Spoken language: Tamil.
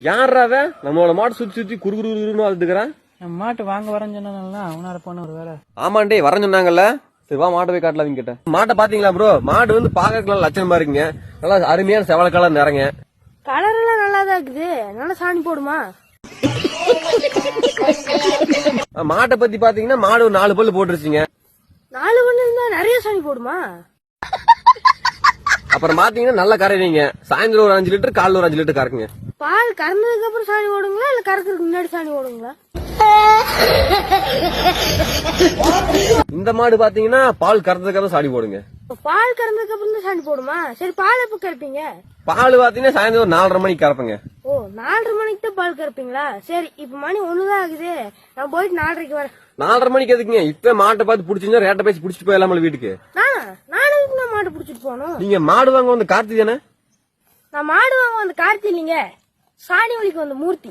யாராவ நம்மளோட மாட்டு சுத்தி சுத்தி குறுகுறுன்னு அழுதுக்குறான். நம்ம மாட்டு வாங்க வரேன்னு சொன்னாங்கல்ல, அவனால போன ஒரு வேலை. ஆமாண்டே வரேன்னு சொன்னாங்கல்ல. சரி வா மாட்டை போய் காட்டலாம் கிட்ட. மாட்டை பாத்தீங்களா ப்ரோ? மாடு வந்து பாக்கிறதுக்கு லட்சணமா இருக்குங்க. நல்லா அருமையான செவல கலர் நிறங்க. கலர் எல்லாம் நல்லாதான் இருக்குது. நல்லா சாணி போடுமா? மாட்டை பத்தி பாத்தீங்கன்னா மாடு ஒரு 4 பல்லு போட்டுருச்சுங்க. 4 பல்லு இருந்தா நிறைய சாணி போடுமா? அப்புறம் பாத்தீங்கன்னா நல்ல கரைவீங்க. சாயந்தரம் ஒரு 5 லிட்டர், காலைல ஒரு 5 லிட்டர் கறக்குங்க. பால் கறந்ததுக்கு அப்புறம் சாணி ஓடுங்களா இல்ல கறக்கிறதுக்கு முன்னாடி சாணி ஓடுங்களா? இந்த மாடு பாத்தீங்கன்னா பால் கறந்ததுக்கு அப்புறம் சாணி போடுங்க. பால் கறந்ததுக்கு அப்புறம் தான் சாணி போடுமா? சரி பால் எப்ப கறப்பீங்க? பால் பாத்தீங்கன்னா சாயந்தரம் ஒரு 4:30 மணிக்கு கறப்பங்க. ஓ 4:30 மணிக்கு தான் பால் கறப்பீங்களா? சரி இப்ப மணி 1தான் ஆகுது. நான் போயிட்டு 4:30க்கு வரேன். 4:30 மணிக்கு எதுக்குங்க? இப்ப மாட்டை பார்த்து பிடிச்சிருந்தா ரேட்டை பேசி பிடிச்சிட்டு போயிடலாமல் வீட்டுக்கு. நானும் நான் மாடு பிடிச்சிட்டு போனோம். நீங்க மாடு வாங்க வந்து கார்த்தி தானே? நான் மாடு வாங்க வந்து கார்த்தி இல்லைங்க, சாணி ஒலிக்கு வந்து மூர்த்தி.